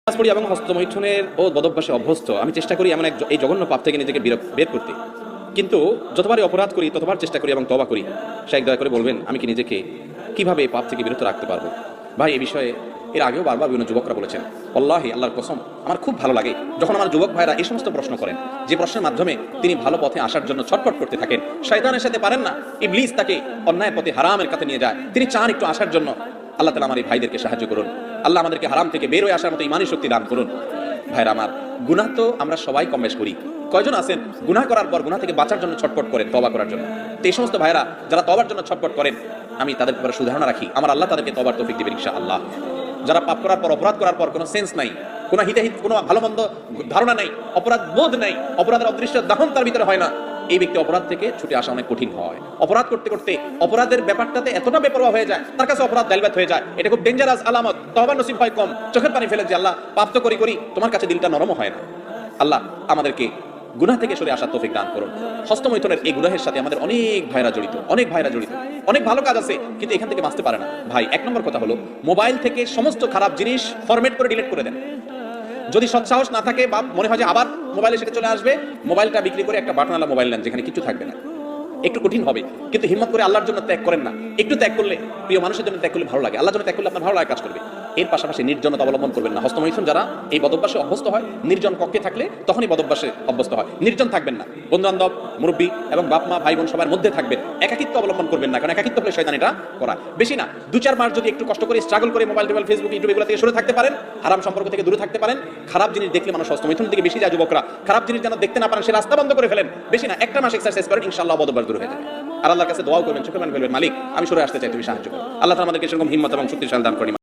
নামাজ পড়ি এবং হস্তমৈথুনের ও বদভ্যাসে অভ্যস্ত। আমি চেষ্টা করি এমন এই জঘন্য পাপ থেকে নিজেকে বের করতে, কিন্তু যতবারই অপরাধ করি ততবার চেষ্টা করি এবং তওবা করি। শাইখ দয়া করে বলবেন আমি কি নিজেকে কিভাবে এই পাপ থেকে বিরত রাখতে পারবো? ভাই, এই বিষয়ে এর আগেও বারবার বিভিন্ন যুবকরা বলেছেন। আল্লাহি, আল্লাহর কসম, আমার খুব ভালো লাগে যখন আমার যুবক ভাইরা এই সমস্ত প্রশ্ন করেন, যে প্রশ্নের মাধ্যমে তিনি ভালো পথে আসার জন্য ছটফট করতে থাকেন। শয়তানের সাথে পারেন না, ইবলিস তাকে অন্যায়ের পথে হারামের কাছে নিয়ে যায়, তিনি চান একটু আসার জন্য। আল্লাহ তাআলা আমার এই ভাইদেরকে সাহায্য করুন। আল্লাহ আমাদেরকে হারাম থেকে বের হয়ে আসার মতো ঈমানি শক্তি দান করুন। ভাইরা আমার, গুনাহ তো আমরা সবাই কম বেশ করি। কয়জন আছেন গুনাহ করার পর গুনাহ থেকে বাঁচার জন্য ছটফট করেন, তওবা করার জন্য? তো এই সমস্ত ভাইরা যারা তওবার জন্য ছটফট করেন, আমি তাদের ব্যাপারে সুধারণা রাখি, আমার আল্লাহ তাদেরকে তওবার তৌফিক দিবেন ইনশাআল্লাহ। যারা পাপ করার পর, অপরাধ করার পর কোনো সেন্স নাই, কোনো হিতাহিত, কোনো ভালো মন্দ ধারণা নাই, অপরাধ বোধ নাই, অপরাধের অদৃশ্য দাহন তার ভিতরে হয় না, এই ব্যক্তি অপরাধ থেকে ছুটে আসা অনেক কঠিন হয়। অপরাধ করতে করতে অপরাধের ব্যাপারটাতে এতটা বেপরোয়া হয়ে যায়, তার কাছে অপরাধ দাইলবাত হয়ে যায়। এটা খুব ডেঞ্জারাস আলামত। তওবা নসিব হয় কম, চোখের পানি ফেলে যে আল্লাহ পাপ তো করি তোমার কাছে দিলটা নরম হয় না। আল্লাহ আমাদেরকে গুনাহ থেকে সরে আসার তৌফিক দান করুন। হস্তমৈথুনের এই গুনাহের সাথে আমাদের অনেক ভাইরা জড়িত, অনেক ভালো কাজ আছে, কিন্তু এখান থেকে বাঁচতে পারে না। ভাই, এক নম্বর কথা হলো, মোবাইল থেকে সমস্ত খারাপ জিনিস ফরম্যাট করে ডিলিট করে দেন। যদি সৎসাহস না থাকে বা মনে হয় যে আবার মোবাইলে সেটা চলে আসবে, মোবাইলটা বিক্রি করে একটা বাটনওয়ালা মোবাইল নেন যেখানে কিছু থাকবে না। একটু কঠিন হবে, কিন্তু হিম্মত করে আল্লাহর জন্য ত্যাগ করেন না। একটু ত্যাগ করলে, প্রিয় মানুষের জন্য ত্যাগ করলে ভালো লাগে, আল্লাহর জন্য ত্যাগ করলে আপনার ভালো লাগে কাজ করবে। এর পাশাপাশি নির্জনতা অবলম্বন করবেন না। হস্তমৈথুন যারা এই বদভ্যাসে অভ্যস্ত হয়, নির্জন কক্ষে থাকলে তখনই বদভ্যাসে অভ্যস্ত হয়। নির্জন থাকবেন না, বন্ধু বান্ধব, মুরব্বী এবং বাপ মা ভাই বোন সবার মধ্যে থাকবেন। একাকিত্ব অবলম্বন করবেন না, কারণ একাকিত্ব হলে শয়তান এটা করা। বেশি না, 2-4 মাস যদি একটু কষ্ট করে স্ট্রাগল করে মোবাইল টোবাইল ফেসবুক ইউটিউব এগুলো থেকে সরে থাকতে পারেন, হারাম সম্পর্ক থেকে দূরে থাকতে পারেন। খারাপ জিনিস দেখলে মানুষ হস্তমৈথুন থেকে বেশি যায়। যুবকরা খারাপ জিনিস যেন দেখতে না পারেন সে রাস্তা বন্ধ করে ফেলেন। বেশি না, একটা মাস এক্সারসাইজ করেন, ইনশাআল্লাহ বদভ্যাস দূর হয়ে যাবে। আর আল্লাহর কাছে দোয়াও করবেন, চোখে মান ফেলবেন, মালিক আমি সরে আসতে চাই, তুমি সাহায্য করো। আল্লাহ তাআলা আমাদেরকে সেরকম হিম্মত এবং শক্তিশালী দান করেন।